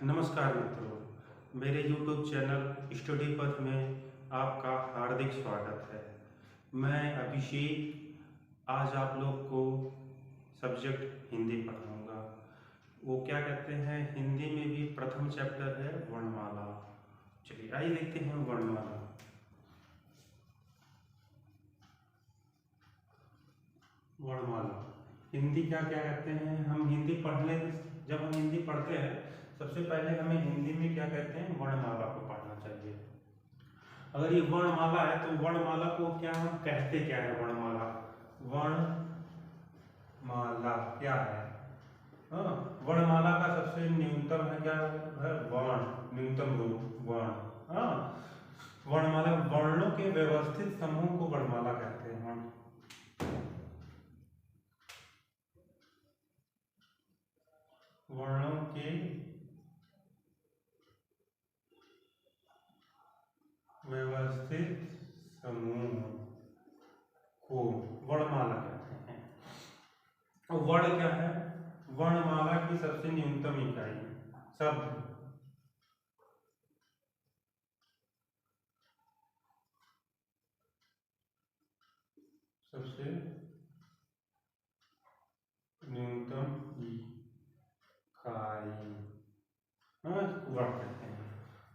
नमस्कार मित्रों, मेरे YouTube चैनल स्टडी पथ में आपका हार्दिक स्वागत है। मैं अभिषेक आज आप लोग को सब्जेक्ट हिंदी पढ़ाऊंगा। वो क्या कहते हैं, हिंदी में भी प्रथम चैप्टर है वर्णमाला। चलिए आइए देखते हैं वर्णमाला। वर्णमाला हिंदी क्या क्या कहते हैं, हम हिंदी पढ़ने जब हम हिंदी पढ़ते हैं सबसे पहले हमें हिंदी में क्या कहते हैं, वर्णमाला को पढ़ना चाहिए। अगर ये वर्णमाला है तो वर्णमाला को क्या हम कहते क्या है, वर्णमाला वर्णमाला क्या है। हाँ, वर्णमाला का सबसे न्यूनतम है क्या है, वर्ण, न्यूनतम रूप वर्ण। हाँ, वर्णमाला वर्णों के व्यवस्थित समूह को वर्णमाला कहते हैं हम। वर्णों के व्यवस्थित समूह को वर्णमाला कहते हैं। और वर्ण क्या है, वर्णमाला की सबसे न्यूनतम इकाई शब्द। सबसे न्यूनतम इकाई वर्ण कहते हैं।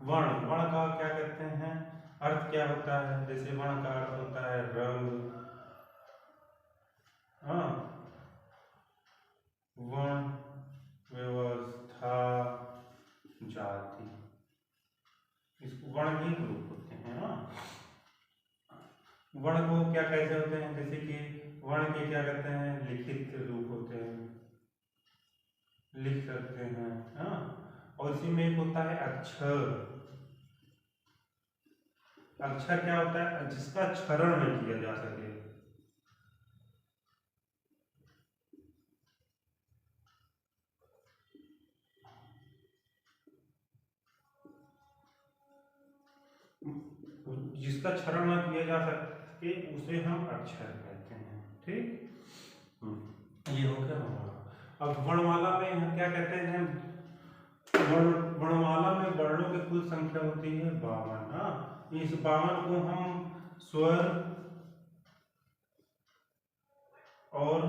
वर्ण वर्ण का क्या कहते हैं, अर्थ क्या होता है। जैसे वर्ण का अर्थ होता है रंग, वर्ण, व्यवस्था, जाति, इसको वर्ण के रूप होते हैं। वर्ण को क्या कैसे होते हैं, जैसे कि वर्ण के क्या कहते हैं, लिखित रूप होते हैं, लिख सकते हैं। और इसी में एक होता है अक्षर। अक्षर क्या होता है, जिसका क्षरण नहीं किया जा सके। जिसका क्षरण न किया जा सके उसे हम अक्षर कहते हैं। ठीक, ये हो गया वर्णमाला। अब वर्णमाला में हम क्या कहते हैं, वर्णमाला में वर्णों की कुल संख्या होती है 52। इस 52 को हम स्वर और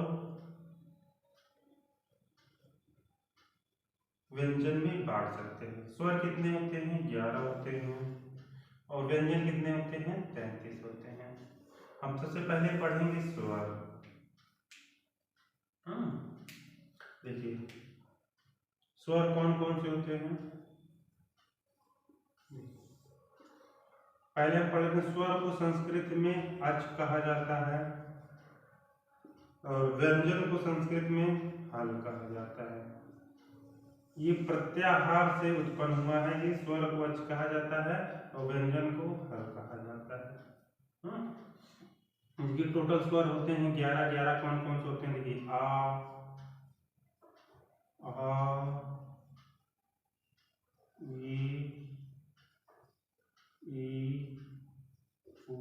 व्यंजन में बांट सकते हैं। स्वर कितने होते हैं, 11 होते हैं, और व्यंजन कितने होते हैं, 33 होते हैं। हम सबसे पहले पढ़ेंगे स्वर। देखिए स्वर कौन कौन से होते हैं, पहले हम पढ़ेंगे स्वर को संस्कृत में अच कहा जाता है, और व्यंजन को संस्कृत में हल कहा जाता है। ये प्रत्याहार से उत्पन्न हुआ है। ये स्वर को अच कहा जाता है और व्यंजन को हल कहा जाता है। इनके टोटल स्वर होते हैं 11। 11 कौन कौन से होते हैं, देखिए आ, ई, ऊ,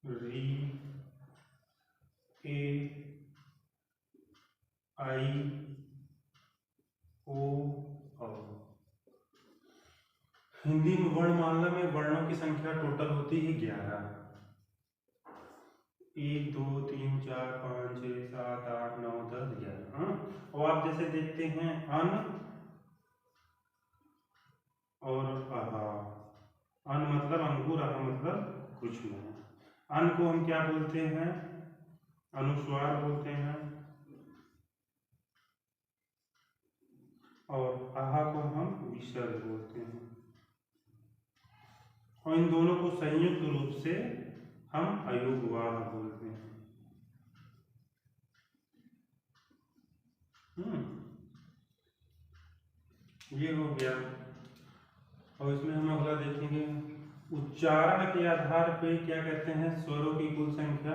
री, ए, आई, ओ, औ। हिंदी में वर्णमाला में वर्णों की संख्या टोटल होती है 11। 1 2 3 4 5 6 7 8 9 10 11। और आप जैसे देखते हैं अन और अहा। अन मतलब अंगूर, अहा मतलब कुछ नहीं। अन को हम क्या बोलते हैं, अनुस्वार बोलते हैं, और आहा को हम विसर्ग बोलते हैं। और इन दोनों को संयुक्त रूप से हम अयोगवाह बोलते हैं। ये हो गया। और इसमें हम अगला देखेंगे, उच्चारण के आधार पे क्या कहते हैं, स्वरों की कुल संख्या।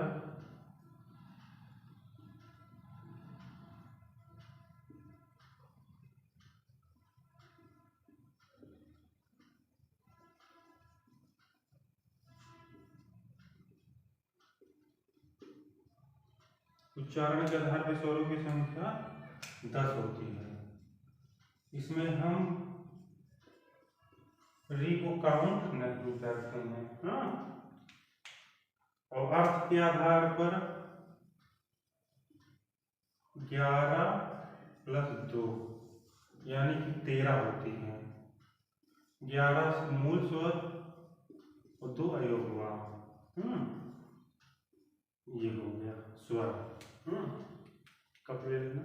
उच्चारण के आधार पर स्वरों की संख्या 10 होती है। इसमें हम री को काउंट नहीं करते हैं। हाँ, और अर्थ के आधार पर 11 + 2 यानी कि 13 होती है। 11 मूल स्वर और 2 अयोगवाम। ये हो गया स्वर। कब ले लेना।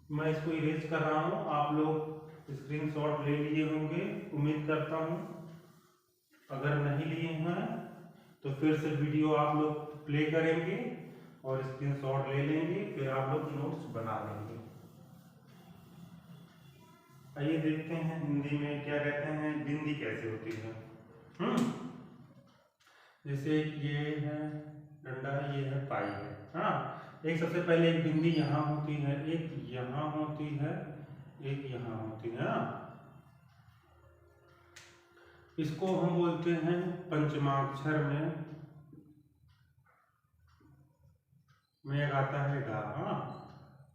मैं इसको इरेज कर रहा हूँ, आप लोग स्क्रीनशॉट ले लिए होंगे, उम्मीद करता हूँ। अगर नहीं लिए हैं तो फिर से वीडियो आप लोग प्ले करेंगे और स्क्रीनशॉट ले लेंगे, फिर आप लोग नोट्स बना लेंगे। आइए देखते हैं हिंदी में क्या कहते हैं, बिंदी कैसे होती है। जैसे ये है डंडा, ये है पाई है। हाँ, एक सबसे पहले एक बिंदी यहाँ होती है, एक यहाँ होती है, एक यहाँ होती है। इसको हम बोलते हैं पंचमाक्षर में आता है डा। हाँ,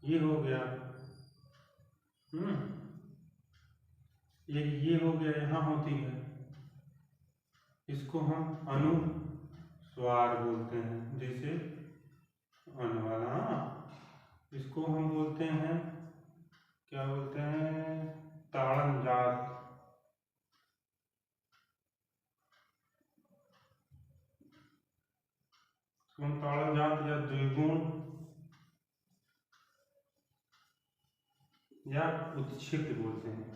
ये हो गया। ये हो गया, यहाँ होती है, इसको हम अनुस्वार बोलते हैं, जैसे अन वाला। इसको हम बोलते हैं, क्या बोलते हैं, ताड़न जात। ताड़न जात या द्विगुण या उच्छिष्ट बोलते हैं।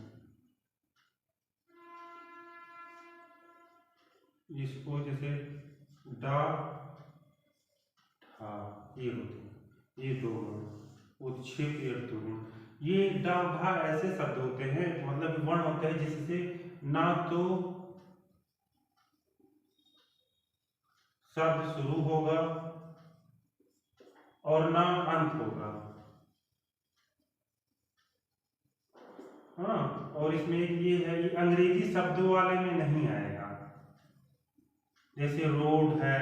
इसको जैसे डा ठा, ये होते हैं, ये 2 उच्छिष्ट या द्विगुण। ये डा भा ऐसे शब्द होते हैं, मतलब वर्ण होते हैं जिससे ना तो शब्द शुरू होगा और ना अंत होगा। हाँ, और इसमें ये है, ये अंग्रेजी शब्दों वाले में नहीं आएगा। जैसे रोड है,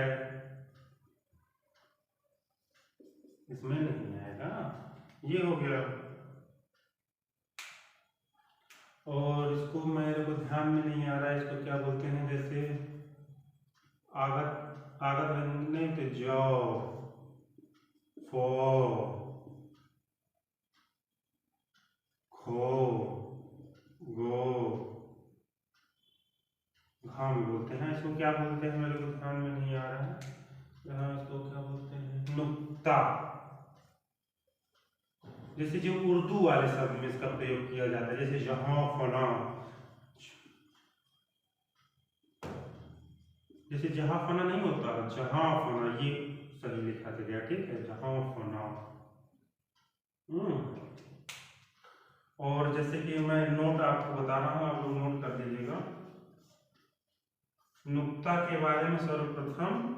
इसमें नहीं आएगा। ये हो गया। और इसको मेरे को ध्यान में नहीं आ रहा है, इसको क्या बोलते हैं, जैसे आगत नहीं तो जौ, फो, खो, गो, घाम बोलते हैं। इसको क्या बोलते हैं मेरे को ध्यान में नहीं आ रहा है। यहाँ इसको क्या बोलते हैं, नुक्ता। जैसे जो उर्दू वाले शब्द में इसका प्रयोग किया जाता है, जैसे जहां फना, जैसे जहां फना नहीं होता, जहां फना, ये सही लिखा गया, ठीक है, जहां फना। और जैसे कि मैं नोट आपको बता रहा हूं, आप लोग नोट कर लीजिएगा। नुक्ता के बारे में सर्वप्रथम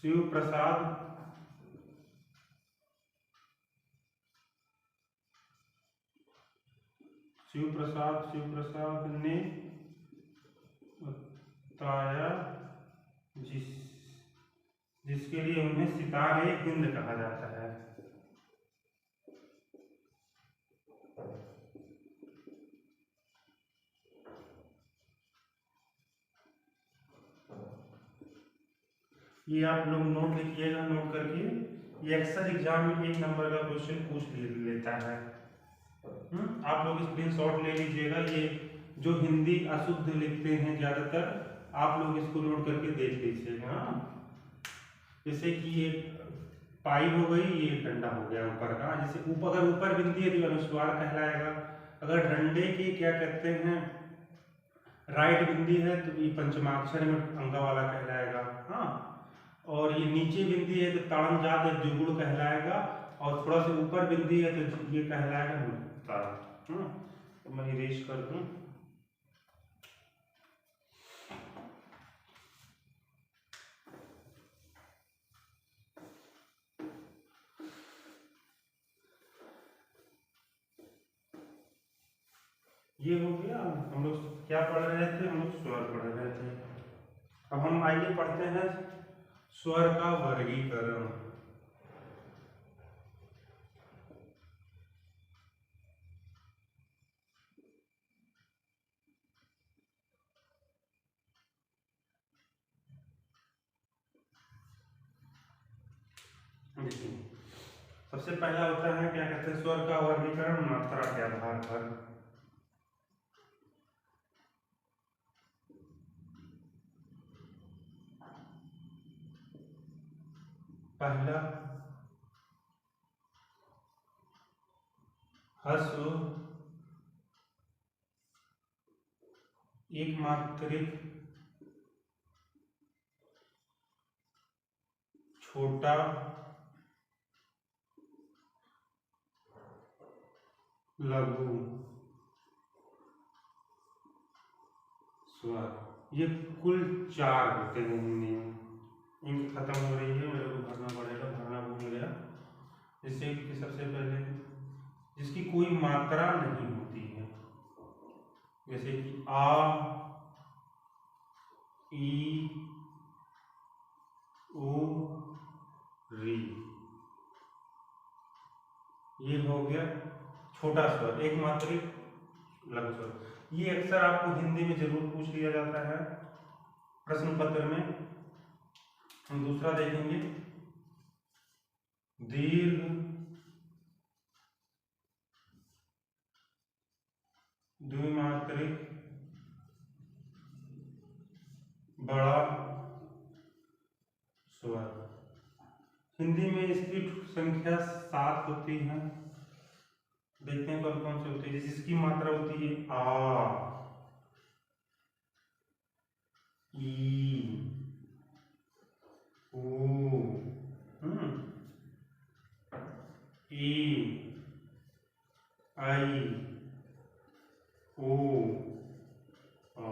शिव प्रसाद ने बताया, जिसके लिए उन्हें सितारे हिंद कहा जाता है। ये आप लोग नोट लिखिएगा, नोट करके, ये अक्सर एग्जाम में 1 नंबर का क्वेश्चन पूछ लेता है। आप लोग स्क्रीनशॉट ले लीजिएगा। ये जो हिंदी अशुद्ध लिखते हैं ज्यादातर, आप लोग इसको नोट करके देख लीजिएगा। जैसे कि ये पाई हो गई, ये डंडा हो गया ऊपर का। जैसे अगर ऊपर बिंदी है तो अनुस्वार कहलाएगा। अगर डंडे की क्या कहते हैं, राइट बिंदी है तो ये पंचमाक्षर में अंगा वाला कहलाएगा। हाँ, और ये नीचे बिंदी है तो ताड़न जात या द्विगुण कहलाएगा, और थोड़ा सा ऊपर बिंदी है तो ये कहलाएगा नुक्ता। तो मैं इरेज कर दूं। ये हो गया। हम लोग क्या पढ़ रहे थे? हम लोग स्वर पढ़ रहे थे। अब हम आइए पढ़ते हैं स्वर का वर्गीकरण। देखिए, सबसे पहला होता है, क्या कहते हैं, स्वर का वर्गीकरण मात्रा के आधार पर। पहला, ह्रस्व एक मात्रिक छोटा लघु स्वर। ये कुल 4 होते हैं हिंदी में। इंक खत्म हो रही है, मेरे को भरना पड़ेगा, भरना भूल गया। जैसे कि सबसे पहले जिसकी कोई मात्रा नहीं होती है, जैसे कि आ, ई, उ, री, ये हो गया छोटा स्वर, एक मात्रिक लघु स्वर। ये अक्सर आपको हिंदी में जरूर पूछ लिया जाता है प्रश्न पत्र में। हम दूसरा देखेंगे, दीर्घ द्विमात्रिक बड़ा स्वर। हिंदी में इसकी संख्या 7 होती है। देखते हैं कौन कौन से होते हैं। जिसकी मात्रा होती है आ, ई, ऊ, ई, आई, ओ, औ।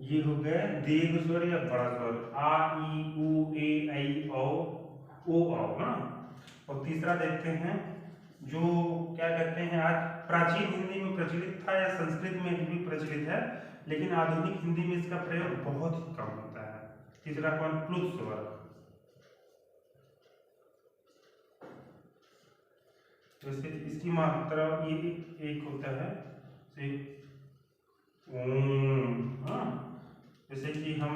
ये हो गए दीर्घ स्वर या बड़ा स्वर, आ, ई, उ, ए, ऐ, औ, ओ, औ ना। और तीसरा देखते हैं, जो क्या कहते हैं, आज प्राचीन हिंदी में प्रचलित था या संस्कृत में भी प्रचलित है, लेकिन आधुनिक हिंदी में इसका प्रयोग बहुत ही कम होता है। तीसरा कौन? प्लुत स्वर। जैसे इसकी मात्रा ये एक होता है, हाँ। जैसे कि हम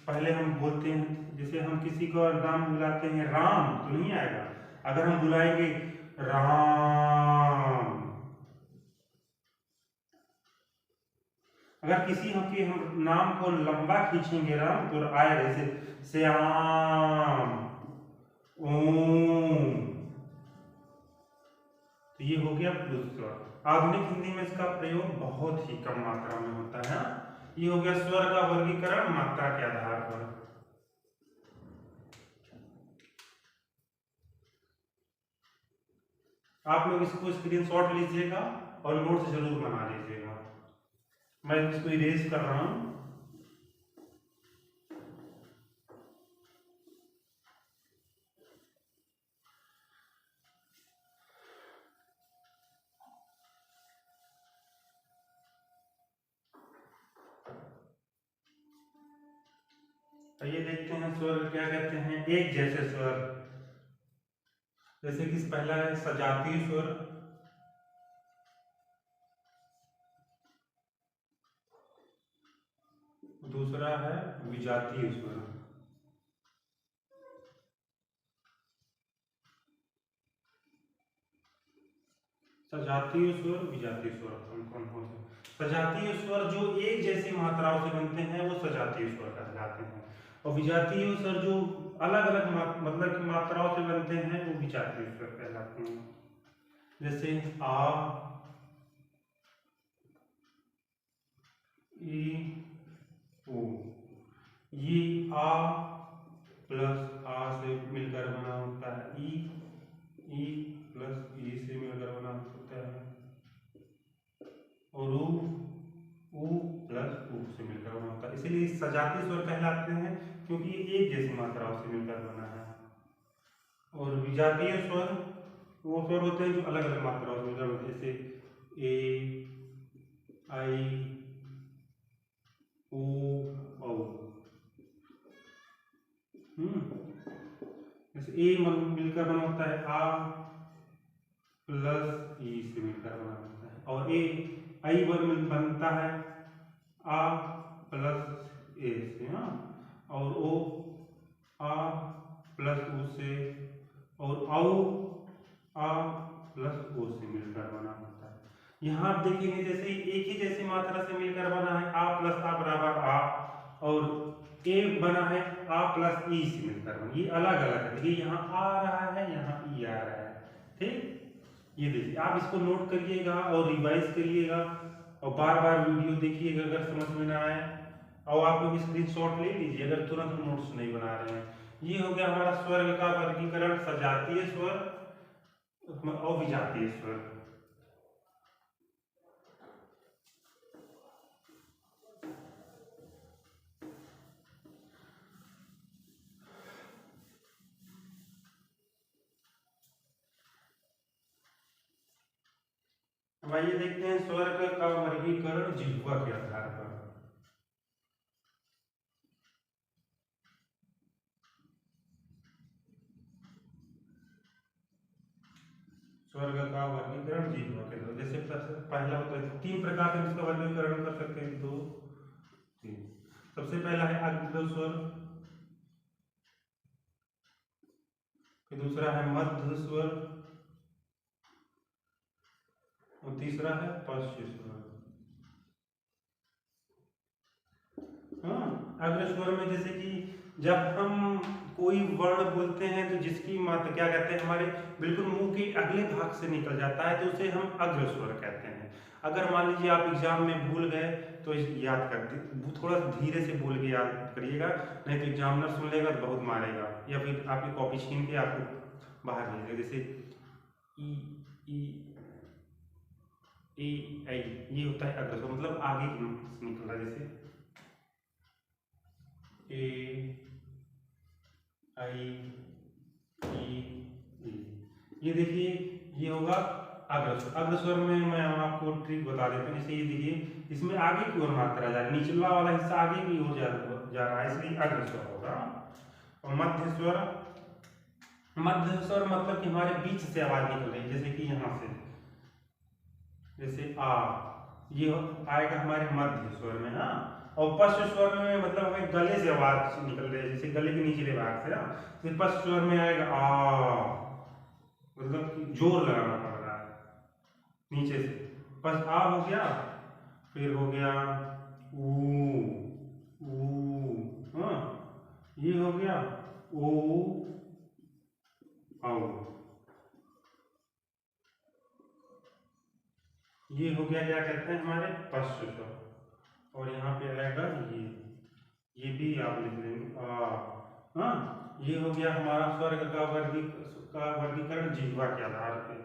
पहले हम बोलते हैं, जैसे हम किसी को नाम बुलाते हैं राम, तो नहीं आएगा। अगर हम बुलाएंगे राम, अगर किसी के हम नाम को लंबा खींचेंगे राम, तो आएगा जैसे श्याम, ओम। तो ये हो गया प्लुत स्वर। आधुनिक हिंदी में इसका प्रयोग बहुत ही कम मात्रा में होता है। ये हो गया स्वर का वर्गीकरण मात्रा के आधार पर। आप लोग इसको स्क्रीनशॉट लीजिएगा और नोट्स जरूर बना लीजिएगा। मैं इसको इरेज कर रहा हूं। ये देखते हैं स्वर क्या कहते हैं, एक जैसे स्वर। जैसे कि पहला है सजातीय स्वर, दूसरा है विजातीय स्वर। सजातीय स्वर, विजातीय स्वर कौन कौन से? सजातीय स्वर जो एक जैसी मात्राओं से बनते हैं वो सजातीय स्वर कहलाते हैं, और विजातीय स्वर जो अलग अलग मतलब की मात्राओं से बनते हैं वो विजातीय स्वर कहलाते हैं। जैसे आ, ई, उ। ये आ प्लस आ से मिलकर बना होता है, ई प्लस ई से मिलकर बना होता है, और उ प्लस उ से मिलकर बना होता है। इसीलिए सजातीय स्वर कहलाते हैं, क्योंकि ये एक जैसी मात्राओं से मिलकर बना है। और विजातीय स्वर वो स्वर होते हैं जो अलग अलग मात्राओं से मिलकर बनते हैं। जैसे ए आई ओ औ। जैसे ए मिलकर बना होता है आ प्लस ई से मिलकर बना होता है, और ए आई बनता है आ प्लस ए से, हाँ, और ओ आ प्लस ओ से, और औ आ प्लस ओ से मिलकर बना होता है। यहाँ आप देखेंगे जैसे एक ही जैसी मात्रा से मिलकर बना है आ प्लस आ बराबर आ, और ए बना है आ प्लस ई से मिलकर बना, ये अलग अलग है। देखिए यहाँ आ रहा है, यहाँ ई आ रहा है, ठीक। ये देखिए आप इसको नोट करिएगा और रिवाइज करिएगा और बार बार वीडियो देखिएगा अगर समझ में ना आए, और आप लोग स्क्रीनशॉट ले लीजिए अगर तुरंत नोट्स नहीं बना रहे हैं। ये हो गया हमारा स्वर्ग का वर्गीकरण, सजातीय स्वर और विजातीय स्वर। अब आइए देखते हैं स्वर्ग का वर्गीकरण जिह्वा के आधार पर। स्वर्ग का वर्गीकरण जिह्वा के आधार, जैसे पहला होता है, 3 प्रकार से इसका वर्गीकरण कर सकते हैं, 2 3। सबसे पहला है अग्र स्वर, फिर दूसरा है मध्य स्वर, और तीसरा है पश्च स्वर। हाँ, अग्र स्वर में जैसे कि जब हम कोई वर्ण बोलते हैं तो जिसकी मात्रा क्या कहते हैं, हमारे बिल्कुल मुंह के अगले भाग से निकल जाता है तो उसे हम अग्र स्वर कहते हैं। अगर मान लीजिए आप एग्जाम में भूल गए तो याद कर थोड़ा धीरे से बोल के याद करिएगा, नहीं तो एग्जामिनर सुन लेगा तो बहुत मारेगा, या फिर आपकी कॉपी छीन के आपको बाहर भेजेगा। जैसे ई ई ए आई, ये होता है अग्र स्वर, मतलब आगे निकल रहा है। जैसे ए आई ई ई, ये देखिए ये होगा अग्र स्वर। अग्र स्वर में मैं आपको ट्रिक बता देता हूँ। जैसे ये देखिए इसमें आगे की ओर मात्रा जा रही है, निचला वाला हिस्सा आगे की ओर जा रहा है, इसलिए अग्र स्वर होगा। और मध्य स्वर, मध्य स्वर मतलब कि हमारे बीच से आवाज निकल रही है, जैसे कि यहाँ से, जैसे आ, ये आएगा हमारे मध्य स्वर में। हाँ, और पश्च स्वर में मतलब हमें गले से आवाज निकल रही है, जैसे गले के निचले भाग से। फिर पश्च स्वर में आएगा आ, मतलब जोर लगाना पड़ रहा है नीचे से। बस आ हो गया, फिर हो गया ऊ ऊ, हाँ, ये हो गया ओ आओ, ये हो गया क्या कहते हैं हमारे पश्च स्वर। और यहाँ पे आएगा ये भी आप लिख लेंगे आ। हाँ, ये हो गया हमारा स्वर्ग का वर्गीकरण जिह्वा के आधार पे।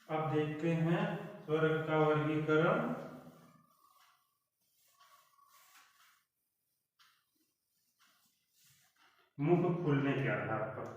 अब देखते हैं स्वर्ग का वर्गीकरण मुख खुलने के आधार पर।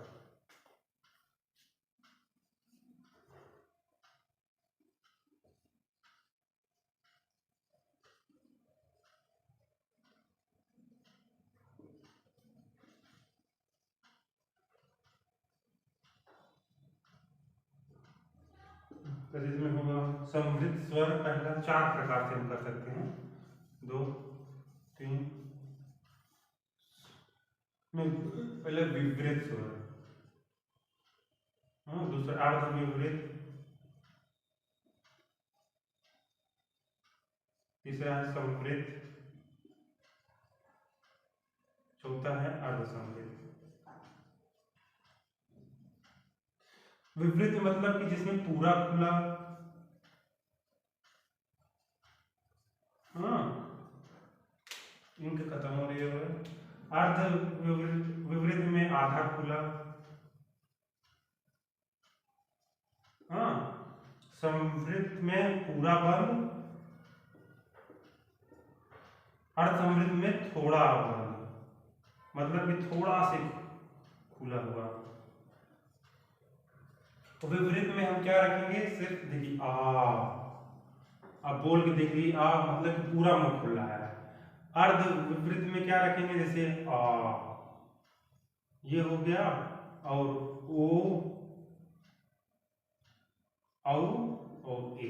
तो इसमें होगा समृद्ध स्वर, पहला 4 प्रकार से हम कर सकते हैं, 2 3 नहीं, पहले विवृत स्वर, हाँ, दूसरा अर्ध विवृत, तीसरा है समृद्ध, चौथा है अर्ध समृद्ध। विवृत मतलब कि जिसमें पूरा खुला, हाँ, इंक खत्म हो रही है। अर्ध विवृत में आधा खुला, हाँ, समृद्ध में पूरा बंद, अर्ध समृद्ध में थोड़ा बंद, मतलब कि थोड़ा से खुला हुआ। तो विपरीत में हम क्या रखेंगे, सिर्फ देखिए आ, अब बोल के देख लीजिए आ मतलब कि पूरा मुंह खुला है। अर्ध विपरीत में क्या रखेंगे, जैसे आ ये हो गया, और ओ औ और ए,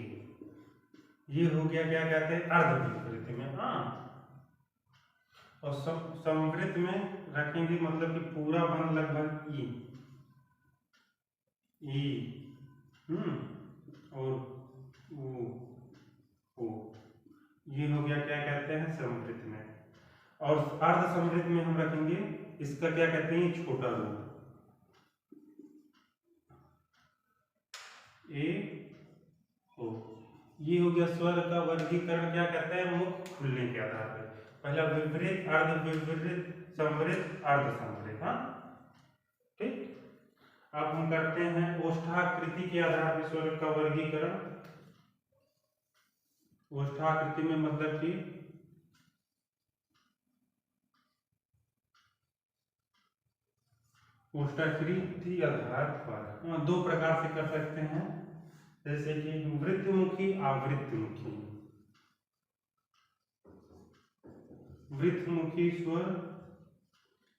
ये हो गया क्या कहते हैं अर्ध विपरीत में। हाँ, और समवृत्त में रखेंगे मतलब कि पूरा बंद लगभग ई और ओ, ये हो गया क्या कहते हैं समवृत्त में। और अर्ध समवृत्त में हम रखेंगे इसका क्या कहते हैं छोटा रूप ए ओ। ये हो गया स्वर का वर्गीकरण क्या कहते हैं मुख खुलने के आधार पर। पहला विपरीत, अर्ध विपरीत, समवृत्त, अर्ध समवृत्त। हाँ ठीक। अब हम करते हैं ओष्ठाकृति के आधार पर स्वर का वर्गीकरण। ओष्ठाकृति में मतलब कि ओष्ठाकृति आधार पर दो प्रकार से कर सकते हैं, जैसे कि वृत्तमुखी, आवृत्तमुखी। वृत्तमुखी स्वर,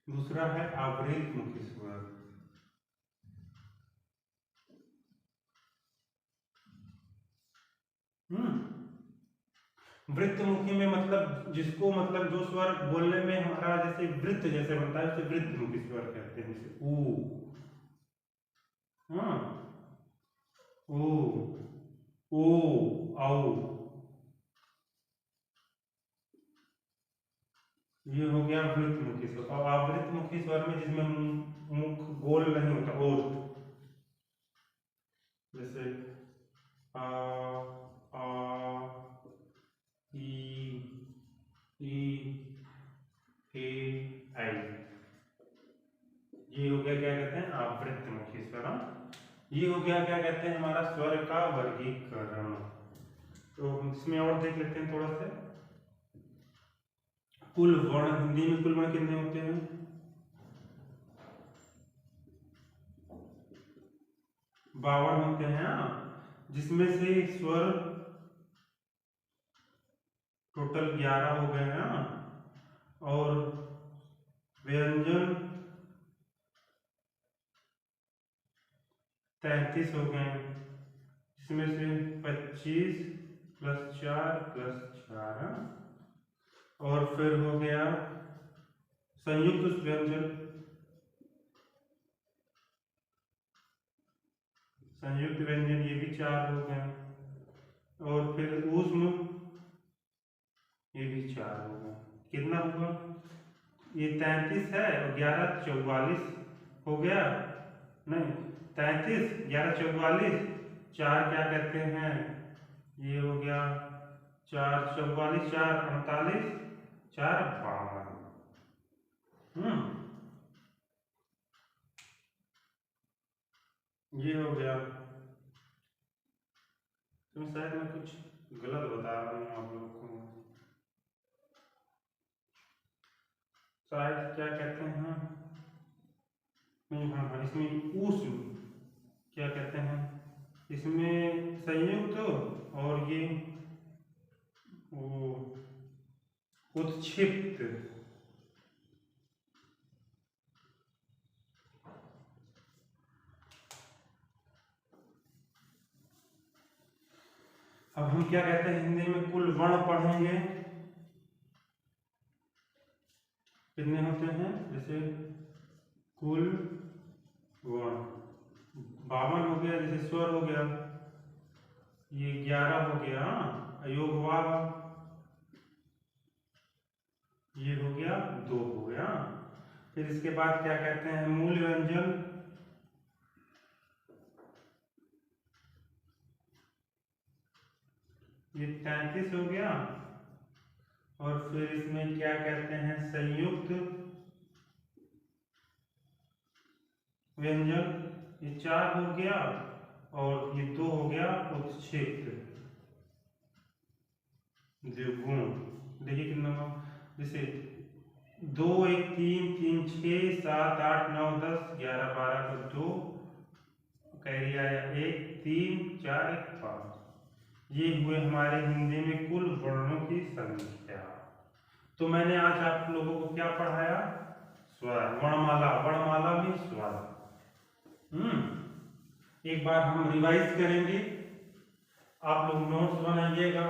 दूसरा है आवृत्तमुखी स्वर। वृत्तमुखी में मतलब जिसको मतलब जो स्वर बोलने में हमारा जैसे वृत्त जैसे बनता है उसे वृत्तमुखी स्वर कहते हैं, जैसे ऊ, हाँ ओ औ। ये हो गया वृत्तमुखी स्वर। और आवृत्तमुखी स्वर में जिसमें मुख गोल नहीं होता, ओष्ठ, जैसे आ ई आई, ये हो गया क्या कहते हैं आवृत्तमुखी स्वर। ये हो गया क्या कहते हैं हमारा स्वर का वर्गीकरण। तो इसमें और देख लेते हैं थोड़ा सा। कुल वर्ण, हिंदी में कुल वर्ण कितने होते हैं, 52 होते हैं, जिसमें से स्वर टोटल 11 हो गए हैं और व्यंजन 33 हो गए, इसमें से 25 + 4 + 4 और फिर हो गया संयुक्त व्यंजन, संयुक्त व्यंजन ये भी 4 हो गए, और फिर ऊष्म ये भी 4 हो गए। कितना हुआ, ये 33 है और 11 44 हो गया, नहीं 33 11 44, 4 क्या कहते हैं ये हो गया 4 44, 4 48, 4 52। ये हो गया। तो शायद मैं कुछ गलत बता रहा हूँ आप लोगों को, शायद क्या कहते हैं नहीं, हाँ इसमें ऊष्म क्या कहते हैं, इसमें संयुक्त और ये वो उत्क्षिप्त। अब हम क्या कहते हैं हिंदी में कुल वर्ण पढ़ेंगे कितने होते हैं, जैसे कुल वर्ण 52 हो गया, जैसे स्वर हो गया ये 11 हो गया, अयोगवाग ये हो गया 2 हो गया। फिर इसके बाद क्या कहते हैं मूल व्यंजन, ये 33 हो गया, और फिर इसमें क्या कहते हैं संयुक्त व्यंजन, ये 4 हो गया, और ये 2 हो गया उत्क्षिप्त द्विगुण। देखिए कितना, जैसे 2 1 3 3 6 7 8 9 10 11 12 को 2 कैरी आया 1, 3, 4, 5। ये हुए हमारे हिंदी में कुल वर्णों की संख्या। तो मैंने आज आप लोगों को क्या पढ़ाया? स्वर, वर्णमाला। वर्णमाला में स्वर। एक बार हम रिवाइज करेंगे, आप लोग नोट्स बनाइएगा,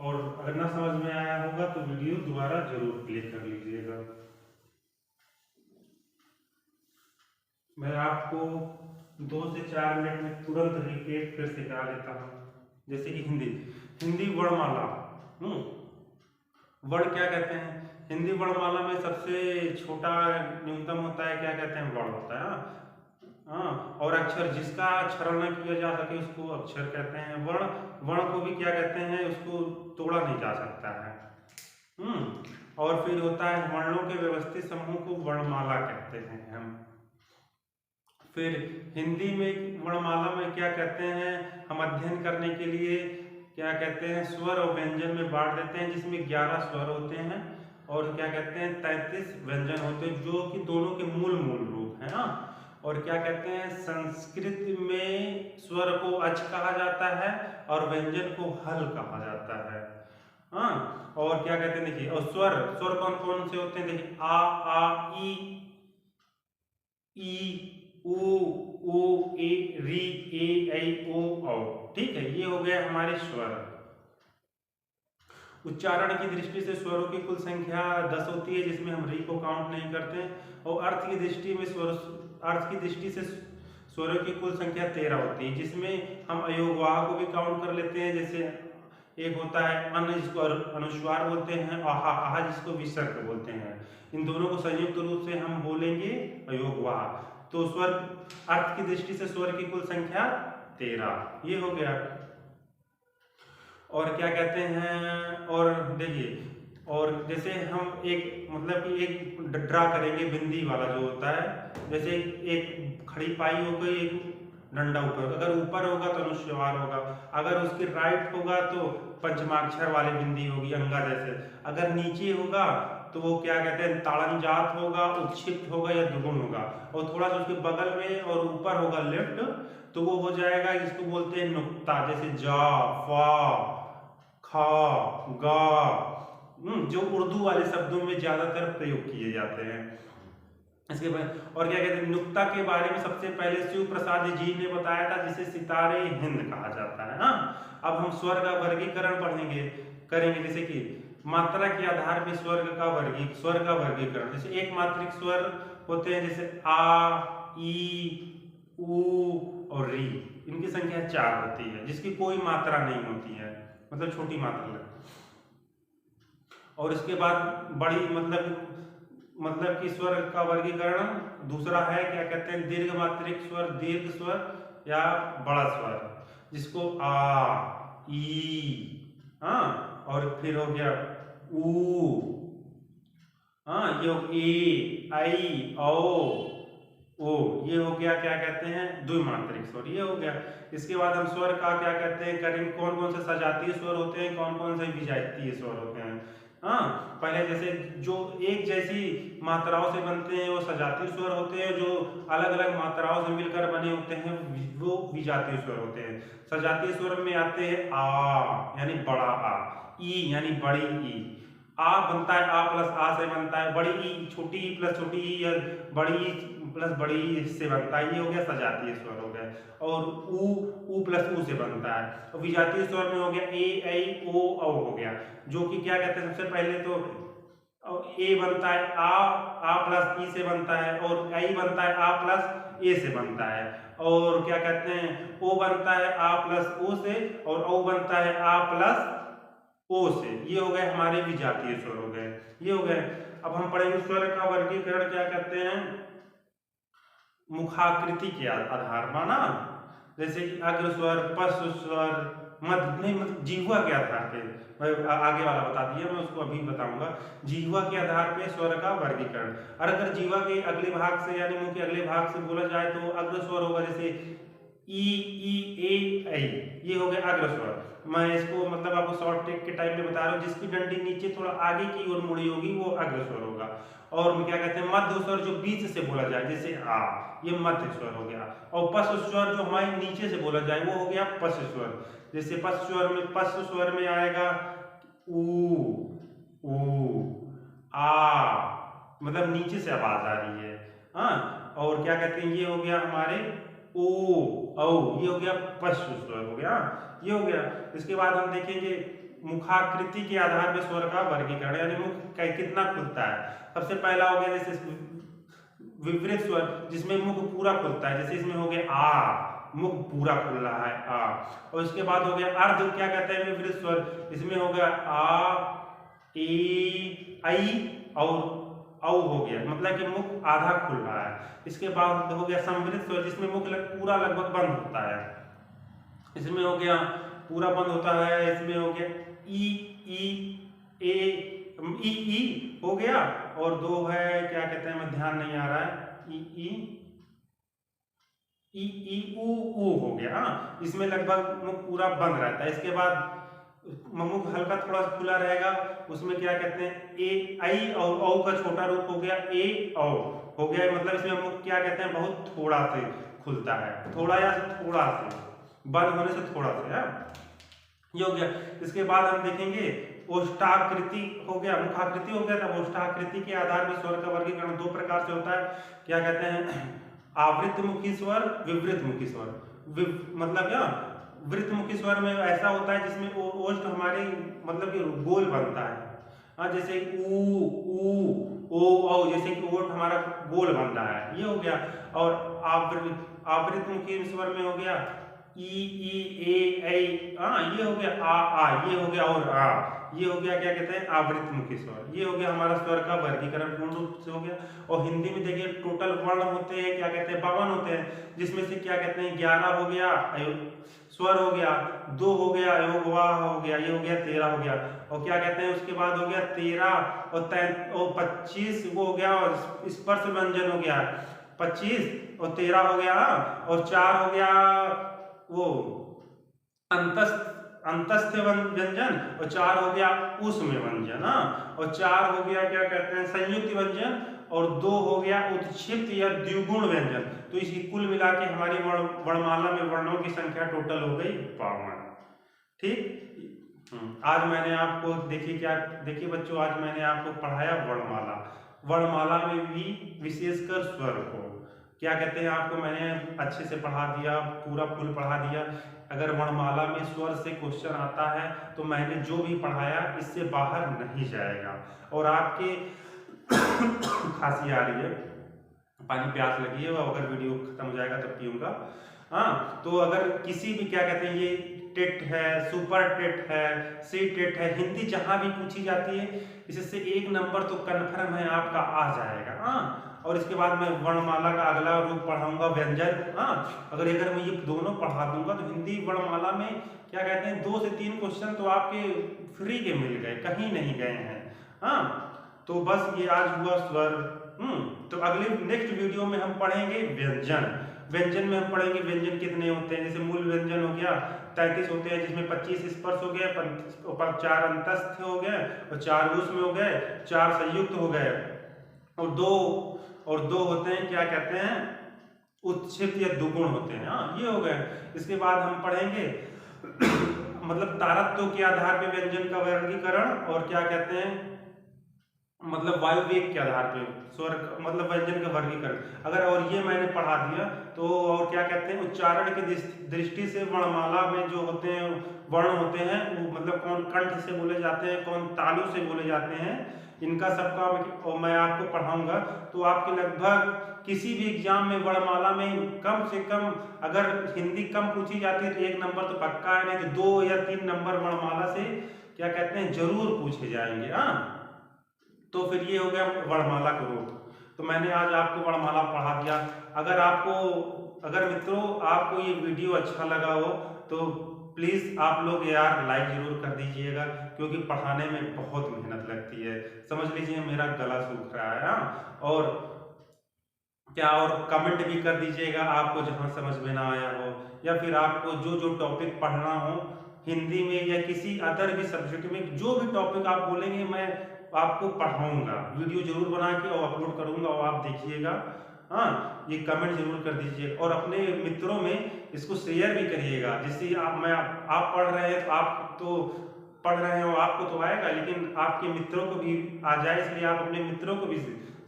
और अगर ना समझ में आया होगा तो वीडियो दोबारा जरूर प्ले कर लीजिएगा। मैं आपको 2 से 4 मिनट में तुरंत रिपीट फिर सिखा देता हूँ। जैसे कि हिंदी वर्णमाला। वर्ण क्या कहते हैं? हिंदी वर्णमाला में सबसे छोटा न्यूनतम होता है, क्या कहते हैं? वर्ण होता है। हाँ, और अक्षर जिसका क्षरण न किया जा सके उसको अक्षर कहते हैं। वर्ण को भी क्या कहते हैं? उसको तोड़ा नहीं जा सकता है। और फिर होता है वर्णों के व्यवस्थित समूह को वर्णमाला कहते हैं हम। फिर हिंदी में वर्णमाला में क्या कहते हैं? हम अध्ययन करने के लिए क्या कहते हैं? स्वर और व्यंजन में बांट देते हैं, जिसमें 11 स्वर होते हैं और क्या कहते हैं? 33 व्यंजन होते हैं, जो कि दोनों के मूल रूप है। और क्या कहते हैं? संस्कृत में स्वर को अच कहा जाता है और व्यंजन को हल कहा जाता है। और क्या कहते हैं? देखिए, और स्वर कौन कौन से होते हैं? देखिए, आ ई उ ए री ए ऐ ओ औ। ठीक है, ये हो गया हमारे स्वर। उच्चारण की दृष्टि से स्वरों की कुल संख्या 10 होती है, जिसमें हम री को काउंट नहीं करते। और अर्थ की दृष्टि से स्वरों की कुल संख्या 13 होती है, जिसमें हम अयोगवाह को भी काउंट कर लेते हैं। जैसे एक होता है अन, जिसको अनुस्वार बोलते हैं, आहा आहा जिसको विसर्ग बोलते हैं। इन दोनों को संयुक्त रूप से हम बोलेंगे अयोगवाह। तो स्वर, अर्थ की दृष्टि से स्वर की कुल संख्या 13, ये हो गया। और क्या कहते हैं? और देखिए, और जैसे हम एक मतलब कि एक ड्रा करेंगे बिंदी वाला जो होता है, जैसे एक खड़ी पाई हो गई, एक डंडा ऊपर, अगर ऊपर होगा तो अनुस्वार होगा, अगर उसके राइट होगा तो पंचमाक्षर वाली बिंदी होगी अंगा जैसे, अगर नीचे होगा तो वो क्या कहते हैं? ताड़नजात होगा, उत्क्षिप्त होगा या दुगुण होगा, और थोड़ा सा उसके बगल में और ऊपर होगा लेफ्ट, तो वो हो जाएगा, जिसको बोलते हैं नुक्ता। जैसे जा, फा, खा, गा, जो उर्दू वाले शब्दों में ज्यादातर प्रयोग किए जाते हैं। इसके बाद और क्या कहते हैं? नुक्ता के बारे में सबसे पहले शिव प्रसाद जी ने बताया था, जिसे सितारे हिंद कहा जाता है। अब हम स्वर का वर्गीकरण करेंगे। जैसे कि मात्रा के आधार पर स्वर का वर्गीकरण। जैसे एक मात्रिक स्वर होते हैं, जैसे आ, ई, उ और री। इनकी संख्या 4 होती है, जिसकी कोई मात्रा नहीं होती है, मतलब छोटी मात्रा है। और इसके बाद बड़ी मतलब कि स्वर का वर्गीकरण दूसरा है, क्या कहते हैं? दीर्घ मात्रिक स्वर, दीर्घ स्वर या बड़ा स्वर, जिसको आ, ई, और फिर हो गया ऊ, ये हो ए, आई, ओ, ये हो गया, क्या कहते हैं? द्विमात्रिक स्वर, ये हो गया। इसके बाद हम स्वर का क्या कहते हैं? करेंगे, कौन कौन से सजातीय स्वर होते हैं, कौन कौन से विजातीय स्वर होते हैं। पहले जैसे जो एक जैसी मात्राओं से बनते हैं वो सजातीय स्वर होते हैं, जो अलग अलग मात्राओं से मिलकर बने होते हैं वो विजातीय स्वर होते हैं। सजातीय स्वर में आते हैं आ यानी बड़ा आ, ई यानी बड़ी ई। आ बनता है, आ प्लस आ से बनता है, बड़ी ई छोटी ई प्लस छोटी ई, या बड़ी ई प्लस बड़ी ई से बनता है, ये हो गया सजातीय स्वर हो गया। और ऊ प्लस ऊ से बनता है। और विजातीय स्वर में हो गया ए, ऐ, ओ, औ हो गया, जो कि क्या कहते हैं? सबसे पहले तो ए बनता है आ प्लस ई से बनता है, और ऐ बनता है आ प्लस ए से बनता है, और क्या कहते हैं? ओ बनता है आ प्लस ओ से, और औ बनता है आ प्लस ओ से। ये हो गए हमारे विजातीय स्वर हो गए, ये हो गए। अब हम पढ़ेंगे स्वर का वर्गीकरण क्या करते हैं? मुखाकृति के आधार माना, जैसे कि अग्र स्वर, पश्च स्वर, मध्य नहीं, मतलब जिह्वा के आधार पे। आगे वाला बता दिया, मैं उसको अभी बताऊंगा। जिह्वा के आधार पे स्वर का वर्गीकरण। और अगर जिह्वा के अगले भाग से यानी मुंह के अगले भाग से बोला जाए तो अग्र स्वर होगा, जैसे ई ई ए ऐ, ये हो गया अग्र स्वर। मैं इसको मतलब आपको शॉर्ट ट्रिक के टाइप में बता रहा हूँ, जिसकी डंडी नीचे थोड़ा आगे की ओर मुड़ी होगी वो अग्र स्वर होगा। और क्या कहते हैं मध्य स्वर जो बीच से बोला जाए, जैसे आ, ये मध्य स्वर हो गया। और पश्च स्वर जो हमारे नीचे से बोला जाए वो हो गया पश्च स्वर। जैसे पश्च स्वर में आएगा ऊ आ, मतलब नीचे से आवाज आ रही है। हाँ, और क्या कहते हैं ये हो गया हमारे ओ औ, ये हो गया पश्च स्वर हो गया, ये हो गया। इसके बाद हम देखेंगे मुखाकृति के आधार पर स्वर का वर्गीकरण, यानी मुख कितना खुलता है। सबसे पहला हो गया जैसे विपरीत स्वर, जिसमें मुख पूरा खुलता है, जैसे इसमें हो गया आ, मुख पूरा खुल रहा है आ। और इसके बाद हो गया अर्ध, क्या कहते हैं विपरीत स्वर, इसमें हो गया आ ई आई और औ हो गया, मतलब कि मुख आधा खुल रहा है। इसके बाद हो गया संवृत स्वर, जिसमें मुख पूरा लगभग बंद होता है, इसमें हो गया पूरा बंद होता है। इसमें हो गया ई ई ए ई ई हो गया, और दो है क्या कहते हैं, मैं ध्यान नहीं आ रहा है, ई ई ई ऊ हो गया। हाँ, इसमें लगभग मुख पूरा बंद रहता है। इसके बाद मुख हल्का थोड़ा खुला रहेगा, उसमें क्या कहते हैं ए आई और औ का छोटा रूप हो गया ए औ हो गया, मतलब इसमें मुख क्या कहते हैं बहुत थोड़ा से खुलता है, थोड़ा या थोड़ा से, बंद होने से थोड़ा से है, ये हो गया। इसके बाद हम देखेंगे ओष्ठाकृति हो गया, मुखाकृति हो गया। तब ओष्ठाकृति के आधार पर स्वर का वर्गीकरण दो प्रकार से होता है, क्या कहते हैं आवृत्त मुखी स्वर, विवृत मुखी स्वर। मतलब क्या वृत्त मुखी स्वर में ऐसा होता है जिसमें ओष्ठ हमारे मतलब कि गोल बनता है। हाँ, जैसे ऊ ओ औ, जैसे कि ओठ हमारा गोल बन रहा है, ये हो गया। और आवृत्त मुखी स्वर में हो गया ई ए ऐ, हाँ ये हो गया आ, ये हो गया और आ, ये हो गया क्या कहते हैं आवृत्त मुखी स्वर। ये हो गया हमारा स्वर का वर्गीकरण पूर्ण रूप से हो गया। और हिंदी में देखिए टोटल वर्ण होते हैं क्या कहते हैं 52 होते हैं, जिसमें से क्या कहते हैं 11 हो गया स्वर हो गया, 2 हो गया अयोगवा हो गया, ये हो गया 13 हो गया। और क्या कहते हैं उसके बाद हो गया 13 और 25 वो हो गया, और स्पर्श व्यंजन हो गया 25 और 13 हो गया, और 4 हो गया वो अंतस्थ व्यंजन, और 4 हो गया ऊष्म व्यंजन। और 4 हो गया क्या कहते हैं संयुक्त व्यंजन, और 2 हो गया उत्क्षिप्त या द्विगुण व्यंजन। तो इसकी कुल मिला के हमारी वर्णमाला में वर्णों की संख्या टोटल हो गई 52। ठीक, आज मैंने आपको देखिए बच्चों, आज मैंने आपको पढ़ाया वर्णमाला। वर्णमाला में भी विशेषकर स्वर को क्या कहते हैं आपको मैंने अच्छे से पढ़ा दिया, पूरा फुल पढ़ा दिया। अगर वर्णमाला में स्वर से क्वेश्चन आता है तो मैंने जो भी पढ़ाया इससे बाहर नहीं जाएगा। और आपके खांसी आ रही है, पानी प्यास लगी है, अगर वीडियो खत्म हो जाएगा तब पीऊंगा। हाँ, तो अगर किसी भी क्या कहते हैं ये टेट है, सुपर टेट है, सी टेट है, हिंदी जहां भी पूछी जाती है इससे 1 नंबर तो कन्फर्म है आपका आ जाएगा। हाँ, और इसके बाद मैं वर्णमाला का अगला रूप पढ़ाऊंगा व्यंजन। हाँ, अगर मैं ये दोनों पढ़ा दूंगा तो हिंदी वर्णमाला में क्या कहते हैं 2 से 3 क्वेश्चन तो आपके फ्री के मिल गए, कहीं नहीं गए हैं। हाँ, तो बस ये आज हुआ स्वर। तो अगले नेक्स्ट वीडियो में हम पढ़ेंगे व्यंजन। व्यंजन में हम पढ़ेंगे व्यंजन कितने होते हैं। जैसे मूल व्यंजन हो गया 33 होते हैं, जिसमें 25 स्पर्श हो गए, 4 अंतस्थ हो गए, और 4 ऊष्म हो गए, 4 संयुक्त हो गए, और दो होते हैं क्या कहते हैं उत्क्षिप्त या दुगुण होते हैं। हाँ, ये हो गए। इसके बाद हम पढ़ेंगे मतलब तारत्व के आधार पर व्यंजन का वर्गीकरण, और क्या कहते हैं मतलब वायु वेग के आधार पे स्वर मतलब व्यंजन का वर्गीकरण। अगर और ये मैंने पढ़ा दिया तो और क्या कहते हैं उच्चारण की दृष्टि से वर्णमाला में जो होते हैं वर्ण होते हैं वो मतलब कौन कंठ से बोले जाते हैं, कौन तालु से बोले जाते हैं, इनका सबका मैं आपको पढ़ाऊंगा। तो आपके लगभग किसी भी एग्जाम में वर्णमाला में कम से कम अगर हिंदी कम पूछी जाती है तो 1 नंबर तो पक्का है, नहीं तो 2 या 3 नंबर वर्णमाला से क्या कहते हैं जरूर पूछे जाएंगे। हाँ, तो फिर ये हो गया वर्णमाला का रूप। तो मैंने आज आपको वर्णमाला पढ़ा दिया। अगर मित्रों आपको ये वीडियो अच्छा लगा हो तो प्लीज आप लोग यार लाइक जरूर कर दीजिएगा, क्योंकि पढ़ाने में बहुत मेहनत लगती है। समझ लीजिए मेरा गला सूख रहा है। और क्या और कमेंट भी कर दीजिएगा आपको जहां समझ में ना आया हो, या फिर आपको जो जो टॉपिक पढ़ना हो हिंदी में या किसी अदर भी सब्जेक्ट में, जो भी टॉपिक आप बोलेंगे मैं आपको पढ़ाऊंगा, वीडियो जरूर बना के और अपलोड करूंगा और आप देखिएगा। हाँ, ये कमेंट जरूर कर दीजिए और अपने मित्रों में इसको शेयर भी करिएगा, जिससे आप पढ़ रहे हैं तो आप तो पढ़ रहे हो, आपको तो आएगा, लेकिन आपके मित्रों को भी आ जाए, इसलिए आप अपने मित्रों को भी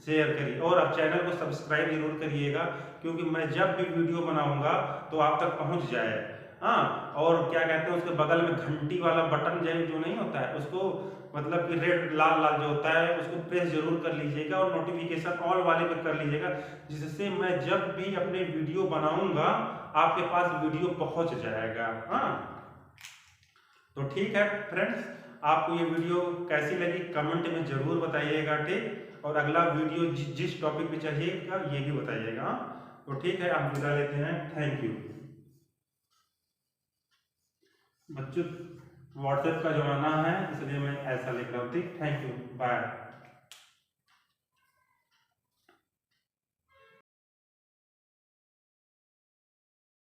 शेयर करिए और आप चैनल को सब्सक्राइब जरूर करिएगा, क्योंकि मैं जब भी वीडियो बनाऊंगा तो आप तक पहुंच जाए। हाँ, और क्या कहते हैं उसके बगल में घंटी वाला बटन जो नहीं होता है उसको, मतलब कि रेड लाल लाल जो होता है उसको प्रेस जरूर कर लीजिएगा और नोटिफिकेशन ऑल वाले पे कर लीजिएगा, जिससे मैं जब भी अपने वीडियो बनाऊंगा आपके पास वीडियो पहुंच जाएगा। हाँ, तो ठीक है फ्रेंड्स, आपको ये वीडियो कैसी लगी कमेंट में जरूर बताइएगा, ठीक, और अगला वीडियो जिस टॉपिक पे चाहिएगा ये भी बताइएगा। हाँ, तो ठीक है, हम विदा लेते हैं। थैंक यू बच्चों, व्हाट्सएप का जमाना है इसलिए मैं ऐसा लिख रहा हूँ, ठीक, थैंक यू, बाय।